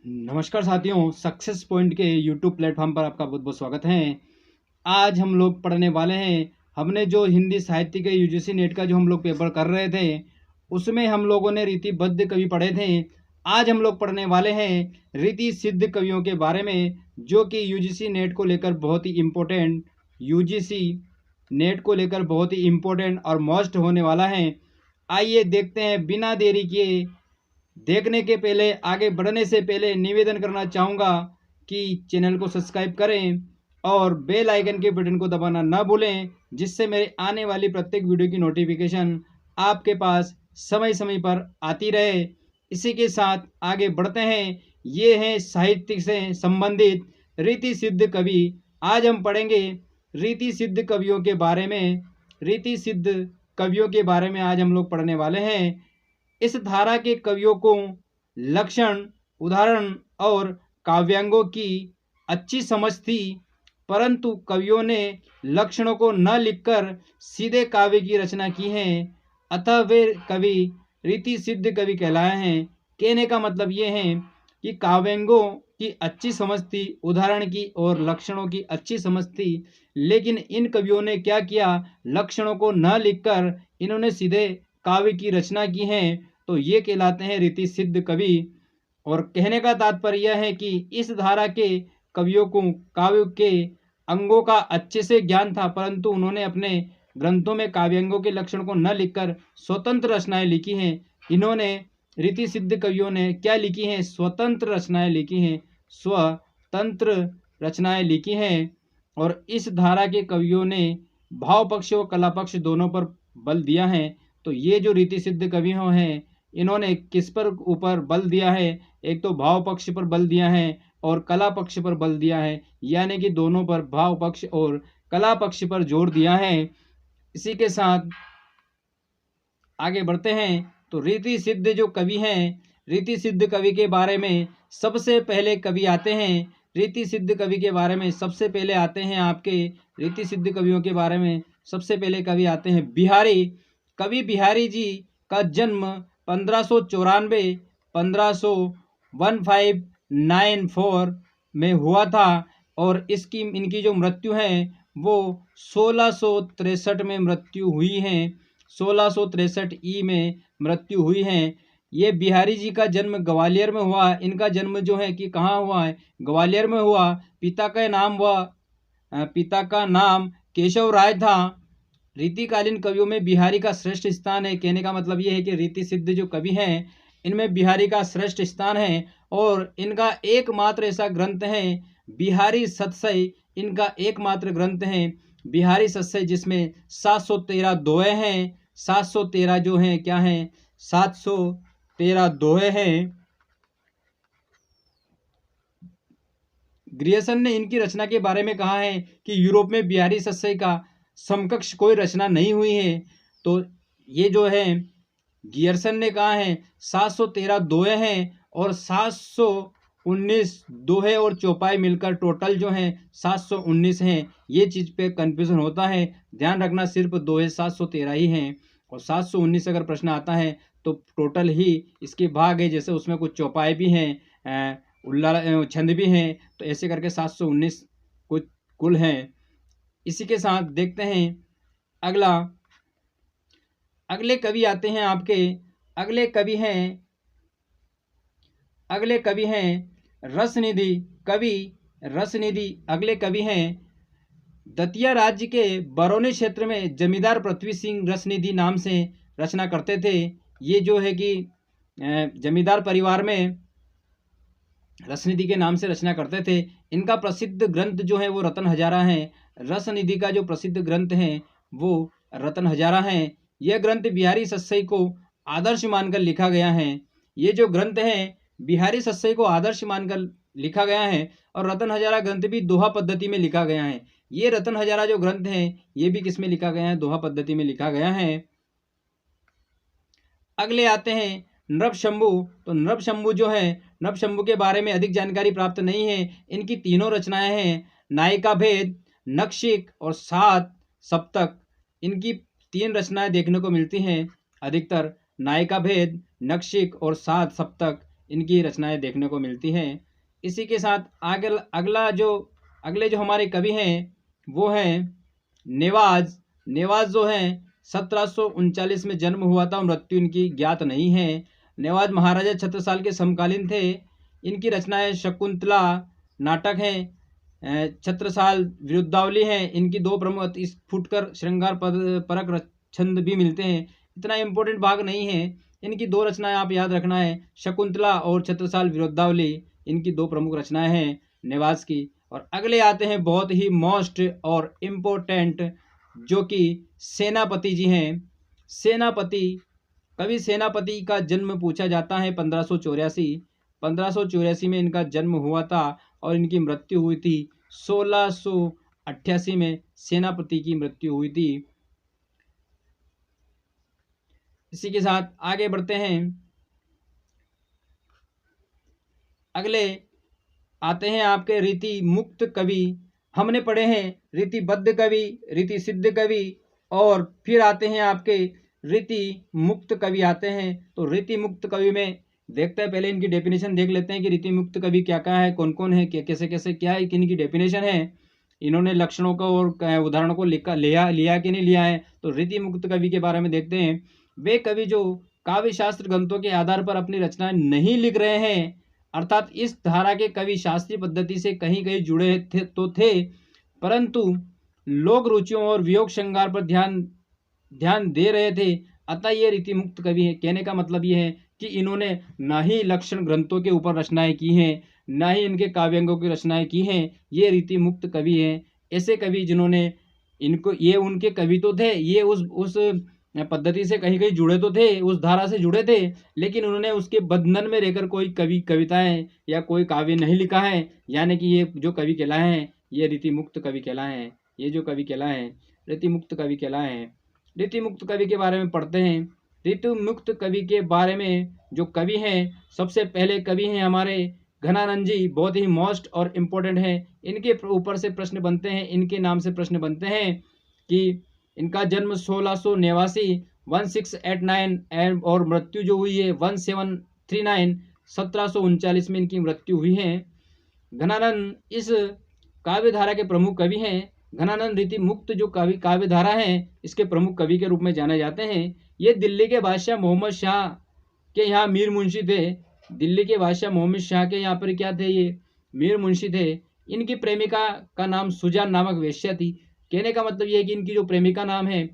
नमस्कार साथियों, success point के यूट्यूब प्लेटफॉर्म पर आपका बहुत बहुत स्वागत है। आज हम लोग पढ़ने वाले हैं। हमने जो हिंदी साहित्य के यूजीसी नेट का जो हम लोग पेपर कर रहे थे, उसमें हम लोगों ने रीतिबद्ध कवि पढ़े थे। आज हम लोग पढ़ने वाले हैं रीति सिद्ध कवियों के बारे में, जो कि यूजीसी नेट को लेकर बहुत ही इम्पोर्टेंट यूजीसी नेट को लेकर बहुत ही इम्पोर्टेंट और मस्ट होने वाला है। आइए देखते हैं बिना देरी किए। देखने के पहले, आगे बढ़ने से पहले निवेदन करना चाहूँगा कि चैनल को सब्सक्राइब करें और बेल आइकन के बटन को दबाना ना भूलें, जिससे मेरे आने वाली प्रत्येक वीडियो की नोटिफिकेशन आपके पास समय समय पर आती रहे। इसी के साथ आगे बढ़ते हैं। ये हैं साहित्य से संबंधित रीति सिद्ध कवि। आज हम पढ़ेंगे रीति सिद्ध कवियों के बारे में। रीति सिद्ध कवियों के बारे में आज हम लोग पढ़ने वाले हैं। इस धारा के कवियों को लक्षण, उदाहरण और काव्यांगों की अच्छी समझ थी, परंतु कवियों ने लक्षणों को न लिखकर सीधे काव्य की रचना की है। अतः वे कवि रीति सिद्ध कवि कहलाए हैं। कहने का मतलब ये है कि काव्यांगों की अच्छी समझ थी, उदाहरण की और लक्षणों की अच्छी समझ थी, लेकिन इन कवियों ने क्या किया, लक्षणों को न लिखकर इन्होंने सीधे काव्य की रचना की है, तो ये कहलाते हैं रीति सिद्ध कवि। और कहने का तात्पर्य यह है कि इस धारा के कवियों को काव्य के अंगों का अच्छे से ज्ञान था, परंतु उन्होंने अपने ग्रंथों में काव्यांगों के लक्षण को न लिखकर स्वतंत्र रचनाएं लिखी हैं। इन्होंने रीति सिद्ध कवियों ने क्या लिखी हैं, स्वतंत्र रचनाएं लिखी हैं, स्वतंत्र रचनाएं लिखी हैं। और इस धारा के कवियों ने भाव पक्ष और कला पक्ष दोनों पर बल दिया है। तो ये जो रीति सिद्ध कवि हैं, इन्होंने किस पर ऊपर बल दिया है, एक तो भाव पक्ष पर बल दिया है और कला पक्ष पर बल दिया है, यानी कि दोनों पर भाव पक्ष और कला पक्ष पर जोर दिया है। इसी के साथ आगे बढ़ते हैं। तो रीति सिद्ध जो कवि हैं, रीति सिद्ध कवि के बारे में सबसे पहले कवि आते हैं। रीति सिद्ध कवि के बारे में सबसे पहले आते हैं आपके रीति सिद्ध कवियों के बारे में सबसे पहले कवि आते हैं बिहारी। कवि बिहारी जी का जन्म 1594 में हुआ था और इनकी जो मृत्यु है वो 1663 में मृत्यु हुई है। 1663 ई में मृत्यु हुई है। ये बिहारी जी का जन्म ग्वालियर में हुआ। इनका जन्म जो है कि कहाँ हुआ है, ग्वालियर में हुआ। पिता का नाम केशव राय था। रीतिकालीन कवियों में बिहारी का श्रेष्ठ स्थान है। कहने का मतलब ये है कि रीति सिद्ध जो कवि हैं, इनमें बिहारी का श्रेष्ठ स्थान है। और इनका एकमात्र ऐसा ग्रंथ है बिहारी सतसई। इनका एकमात्र ग्रंथ है बिहारी सतसई, जिसमें 713 दोहे हैं। 713 जो हैं क्या हैं, 713 दोहे हैं। ग्रियर्सन ने इनकी रचना के बारे में कहा है कि यूरोप में बिहारी सतसई का समकक्ष कोई रचना नहीं हुई है। तो ये जो है गियर्सन ने कहा है 713 दोहे हैं और 719 दोहे और चौपाई मिलकर टोटल जो हैं 719 हैं। ये चीज़ पे कंफ्यूजन होता है, ध्यान रखना, सिर्फ दोहे 713 ही हैं और 719 अगर प्रश्न आता है तो टोटल ही इसके भाग है, जैसे उसमें कुछ चौपाई भी हैं, छंद भी हैं, तो ऐसे करके 719 कुछ कुल हैं। इसी के साथ देखते हैं अगले कवि आते हैं आपके। अगले कवि हैं रसनिधि। कवि रसनिधि अगले कवि हैं। दतिया राज्य के बरौनी क्षेत्र में जमींदार पृथ्वी सिंह रसनिधि नाम से रचना करते थे। ये जो है कि जमींदार परिवार में रसनिधि के नाम से रचना करते थे। इनका प्रसिद्ध ग्रंथ जो है वो रतन हजारा है। रसनिधि का जो प्रसिद्ध ग्रंथ है वो रतन हजारा है। यह ग्रंथ बिहारी सतसई को आदर्श मानकर लिखा गया है। ये जो ग्रंथ है बिहारी सतसई को आदर्श मानकर लिखा गया है और रतन हजारा ग्रंथ भी दोहा पद्धति में लिखा गया है। ये रतन हजारा जो ग्रंथ है ये भी किस में लिखा गया है, दोहा पद्धति में लिखा गया है। अगले आते हैं नृपशंभु। तो नृपशंभु जो है, नृपशंभु के बारे में अधिक जानकारी प्राप्त नहीं है। इनकी तीनों रचनाएं हैं नायिका भेद, नक्षिक और सात सप्तक। इनकी 3 रचनाएं देखने को मिलती हैं अधिकतर, नायिका भेद, नक्षिक और सात सप्तक। इनकी रचनाएं देखने को मिलती हैं। इसी के साथ अगले जो हमारे कवि हैं वो हैं नेवाज। नेवाज जो हैं 1739 में जन्म हुआ था, मृत्यु इनकी ज्ञात नहीं है। नेवाज महाराजा छत्रसाल के समकालीन थे। इनकी रचनाएं शकुंतला नाटक हैं, छत्रसाल विरुद्धावली हैं। इनकी दो प्रमुख अति फुटकर श्रृंगार परक छंद भी मिलते हैं। इतना इम्पोर्टेंट भाग नहीं है। इनकी दो रचनाएं आप याद रखना है, शकुंतला और छत्रसाल विरुद्धावली। इनकी दो प्रमुख रचनाएं हैं नेवाज की। और अगले आते हैं बहुत ही मोस्ट और इम्पोर्टेंट, जो कि सेनापति जी हैं। सेनापति, कवि सेनापति का जन्म पूछा जाता है 1584 में इनका जन्म हुआ था और इनकी मृत्यु हुई थी 1688 में सेनापति की मृत्यु हुई थी। इसी के साथ आगे बढ़ते हैं। अगले आते हैं आपके रीति मुक्त कवि। हमने पढ़े हैं रीतिबद्ध कवि, रीति सिद्ध कवि, और फिर आते हैं आपके रीति मुक्त कवि आते हैं। तो रीति मुक्त कवि में देखते हैं, पहले इनकी डेफिनेशन देख लेते हैं कि रीति मुक्त कवि क्या क्या है, कौन कौन है, कैसे कैसे क्या है, इनकी डेफिनेशन है, इन्होंने लक्षणों को और उदाहरणों को लिया कि नहीं लिया है। तो रीति मुक्त कवि के बारे में देखते हैं। वे कवि जो काव्य शास्त्र ग्रंथों के आधार पर अपनी रचनाएं नहीं लिख रहे हैं, अर्थात इस धारा के कवि शास्त्रीय पद्धति से कहीं कहीं जुड़े थे, परंतु लोक रुचियों और वियोग श्रृंगार पर ध्यान दे रहे थे, अतः ये रीति मुक्त कवि है। कहने का मतलब ये है कि इन्होंने ना ही लक्षण ग्रंथों के ऊपर रचनाएं की हैं, ना ही इनके काव्यांगों की रचनाएं की हैं। ये रीति मुक्त कवि हैं। ऐसे कवि जिन्होंने इनको, ये उनके कवि तो थे, ये उस पद्धति से कहीं कहीं जुड़े तो थे, उस धारा से जुड़े थे, लेकिन उन्होंने उसके बंधन में रहकर कोई कविताएं या कोई काव्य नहीं लिखा है। यानी कि ये जो कवि कहलाए हैं ये रीति मुक्त कवि कहलाए हैं। ये जो कवि कहलाए हैं रीति मुक्त कवि कहलाए हैं। रीति मुक्त कवि के बारे में पढ़ते हैं। रीति मुक्त कवि के बारे में जो कवि हैं, सबसे पहले कवि हैं हमारे घनानंद जी, बहुत ही मोस्ट और इम्पोर्टेंट है। इनके ऊपर से प्रश्न बनते हैं, इनके नाम से प्रश्न बनते हैं कि इनका जन्म 1689 और मृत्यु जो हुई है 1739 में इनकी मृत्यु हुई है। घनानंद इस काव्यधारा के प्रमुख कवि हैं। घनानंद रीति मुक्त जो काव्यधारा है इसके प्रमुख कवि के रूप में जाने जाते हैं। ये दिल्ली के बादशाह मोहम्मद शाह के यहाँ मीर मुंशी थे। दिल्ली के बादशाह मोहम्मद शाह के यहाँ पर क्या थे, ये मीर मुंशी थे। इनकी प्रेमिका का नाम सुजान नामक वेश्या थी। कहने का मतलब ये है कि इनकी जो प्रेमिका नाम है,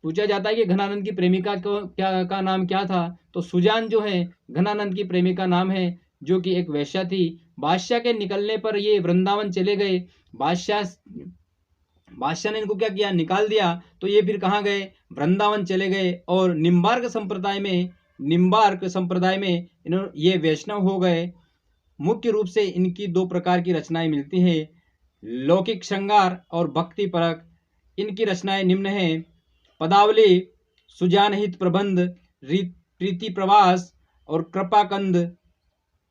पूछा जाता है कि घनानंद की प्रेमिका को का नाम क्या था, तो सुजान जो है घनानंद की प्रेमिका नाम है, जो कि एक वेश्या थी। बादशाह के निकलने पर ये वृंदावन चले गए। बादशाह ने इनको क्या किया, निकाल दिया। तो ये फिर कहाँ गए, वृंदावन चले गए और निम्बार्क संप्रदाय में ये वैष्णव हो गए। मुख्य रूप से इनकी दो प्रकार की रचनाएं मिलती हैं, लौकिक श्रृंगार और भक्ति परक। इनकी रचनाएं निम्न हैं: पदावली, सुजानहित प्रबंध, प्रीति प्रवास और कृपाकंद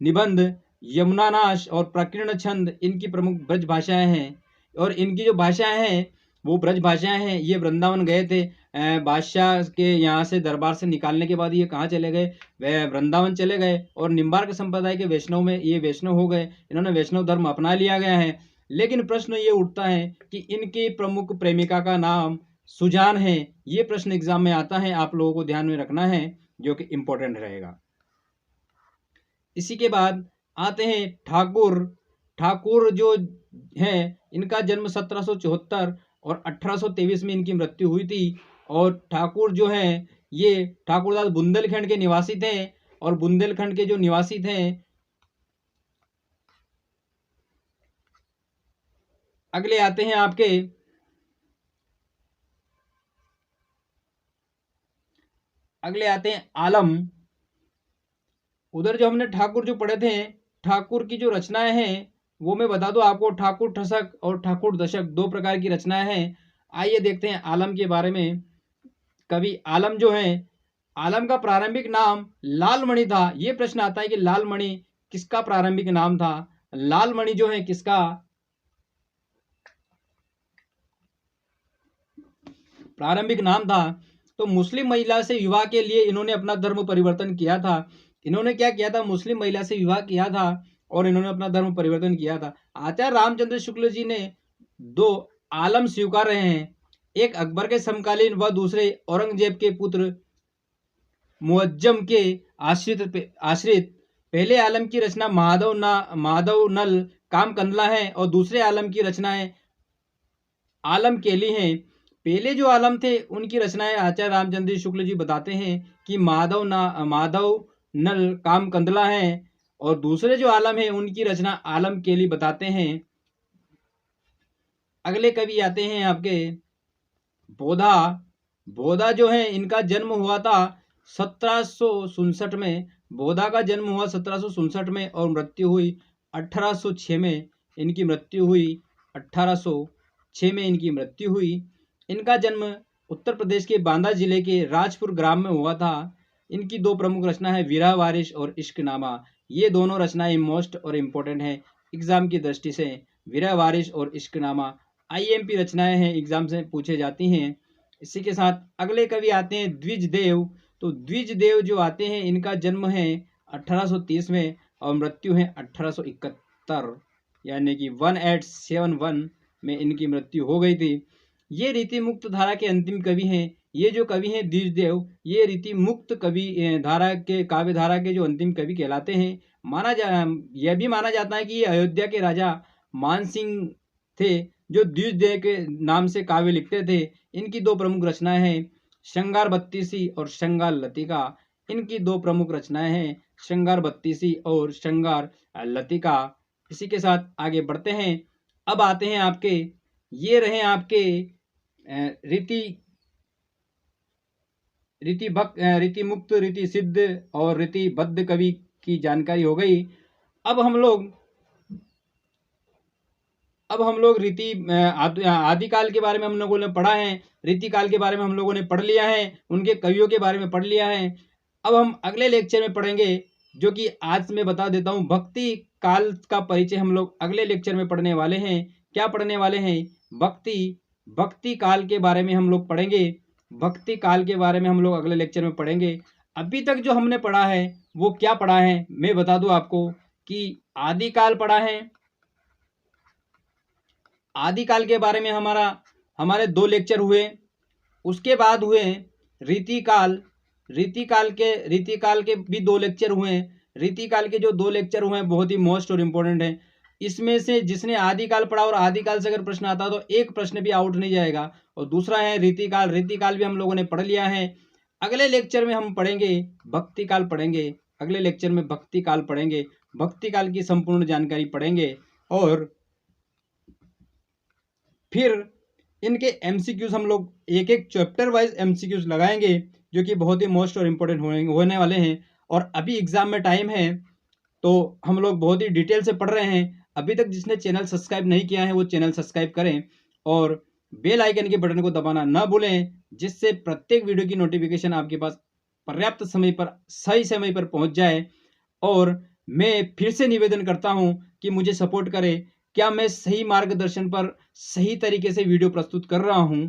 निबंध, यमुनानाश और प्रकीर्ण छंद इनकी प्रमुख ब्रज भाषाएं हैं। और इनकी जो भाषाएं हैं वो ब्रज भाषाएं हैं। ये वृंदावन गए थे, बादशाह के यहाँ से दरबार से निकालने के बाद ये कहाँ चले गए, वह वृंदावन चले गए और निम्बार्क संप्रदाय के वैष्णव में ये वैष्णव हो गए। इन्होंने वैष्णव धर्म अपना लिया गया है। लेकिन प्रश्न ये उठता है कि इनकी प्रमुख प्रेमिका का नाम सुजान है। ये प्रश्न एग्जाम में आता है, आप लोगों को ध्यान में रखना है, जो कि इम्पोर्टेंट रहेगा। इसी के बाद आते हैं ठाकुर। ठाकुर जो है इनका जन्म 1774 और 1823 में इनकी मृत्यु हुई थी। और ठाकुर जो है ये ठाकुरदास बुंदेलखंड के निवासी थे। और बुंदेलखंड के जो निवासी थे, अगले आते हैं आपके आलम। उधर जो हमने ठाकुर जो पढ़े थे, ठाकुर की जो रचनाएं हैं वो मैं बता दूं आपको, ठाकुर ठसक और ठाकुर दशक दो प्रकार की रचनाएं हैं। आइए देखते हैं आलम के बारे में। कवि आलम जो है, आलम का प्रारंभिक नाम लालमणि था। ये प्रश्न आता है कि लालमणि किसका प्रारंभिक नाम था। लालमणि जो है किसका प्रारंभिक नाम था, तो मुस्लिम महिला से विवाह के लिए इन्होंने अपना धर्म परिवर्तन किया था। इन्होंने क्या किया था, मुस्लिम महिला से विवाह किया था और इन्होंने अपना धर्म परिवर्तन किया था। आचार्य रामचंद्र शुक्ल जी ने दो आलम स्वीकार रहे हैं, एक अकबर के समकालीन व दूसरे औरंगजेब के पुत्र मुअज्जम के आश्रित। पहले आलम की रचना माधव नल काम कंदला है और दूसरे आलम की रचनाएं आलम केली हैं। पहले जो आलम थे उनकी रचनाएं आचार्य रामचंद्र शुक्ल जी बताते हैं कि माधव नल काम कंदला है और दूसरे जो आलम है उनकी रचना आलम केली बताते हैं। अगले कवि आते हैं आपके बोधा। बोधा जो है इनका जन्म हुआ था 1767 में। बोधा का जन्म हुआ 1767 में और मृत्यु हुई 1806 में। इनकी मृत्यु हुई 1806 में इनकी मृत्यु हुई। इनका जन्म उत्तर प्रदेश के बांदा जिले के राजपुर ग्राम में हुआ था। इनकी दो प्रमुख रचना है विरह वारिश और इश्कनामा। ये दोनों रचनाएं मोस्ट और इम्पोर्टेंट है एग्जाम की दृष्टि से। विरह वारिश और इश्कनामा आईएमपी रचनाएं हैं, एग्जाम से पूछे जाती हैं। इसी के साथ अगले कवि आते हैं द्विज देव। तो द्विज देव जो आते हैं इनका जन्म है 1830 में और मृत्यु है 1871, यानी कि 1871 में इनकी मृत्यु हो गई थी। ये रीति मुक्त धारा के अंतिम कवि हैं। ये जो कवि हैं द्विज देव, ये रीति मुक्त कवि धारा के काव्य धारा के जो अंतिम कवि कहलाते हैं। यह भी माना जाता है कि ये अयोध्या के राजा मान सिंह थे जो द्विज देव के नाम से काव्य लिखते थे। इनकी दो प्रमुख रचनाएं हैं श्रृंगार बत्तीसी और श्रृंगार लतिका। इनकी दो प्रमुख रचनाएं हैं श्रृंगार बत्तीसी और श्रृंगार लतिका। इसी के साथ आगे बढ़ते हैं। अब आते हैं आपके, ये रहे आपके रीति मुक्त, रीति सिद्ध और रीति बद्ध कवि की जानकारी हो गई। अब हम लोग रीति आदिकाल के बारे में हम लोगों ने पढ़ा है, रीति काल के बारे में हम लोगों ने पढ़ लिया है, उनके कवियों के बारे में पढ़ लिया है। अब हम अगले लेक्चर में पढ़ेंगे, जो कि आज मैं बता देता हूँ, भक्ति काल का परिचय हम लोग अगले लेक्चर में पढ़ने वाले हैं। क्या पढ़ने वाले हैं? भक्ति काल के बारे में हम लोग पढ़ेंगे। भक्ति काल के बारे में हम लोग अगले लेक्चर में पढ़ेंगे। अभी तक जो हमने पढ़ा है वो क्या पढ़ा है मैं बता दूं आपको कि आदिकाल पढ़ा है। आदिकाल के बारे में हमारे 2 लेक्चर हुए। उसके बाद हुए रीतिकाल। रीतिकाल के भी 2 लेक्चर हुए। रीतिकाल के जो 2 लेक्चर हुए हैं बहुत ही मोस्ट और इम्पोर्टेंट है। इसमें से जिसने आदिकाल पढ़ा और आदिकाल से अगर प्रश्न आता तो एक प्रश्न भी आउट नहीं जाएगा। और दूसरा है रीतिकाल। रीतिकाल भी हम लोगों ने पढ़ लिया है। अगले लेक्चर में हम पढ़ेंगे भक्ति काल पढ़ेंगे। अगले लेक्चर में भक्ति काल पढ़ेंगे। भक्ति काल की संपूर्ण जानकारी पढ़ेंगे और फिर इनके एमसीक्यूज हम लोग एक एक चैप्टर वाइज एमसीक्यूज लगाएंगे, जो कि बहुत ही मोस्ट और इम्पोर्टेंट होने वाले हैं। और अभी एग्जाम में टाइम है तो हम लोग बहुत ही डिटेल से पढ़ रहे हैं। अभी तक जिसने चैनल सब्सक्राइब नहीं किया है वो चैनल सब्सक्राइब करें और बेल आइकन के बटन को दबाना ना भूलें, जिससे प्रत्येक वीडियो की नोटिफिकेशन आपके पास पर्याप्त समय पर सही समय पर पहुंच जाए। और मैं फिर से निवेदन करता हूं कि मुझे सपोर्ट करें। क्या मैं सही मार्गदर्शन पर सही तरीके से वीडियो प्रस्तुत कर रहा हूं?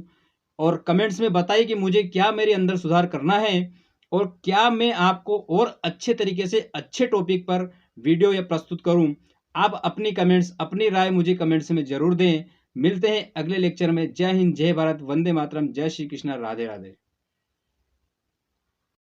और कमेंट्स में बताइए कि मुझे क्या मेरे अंदर सुधार करना है और क्या मैं आपको और अच्छे तरीके से अच्छे टॉपिक पर वीडियो या प्रस्तुत करूं। आप अपनी कमेंट्स, अपनी राय मुझे कमेंट्स में जरूर दें। मिलते हैं अगले लेक्चर में। जय हिंद, जय भारत, वंदे मातरम, जय श्री कृष्ण, राधे राधे।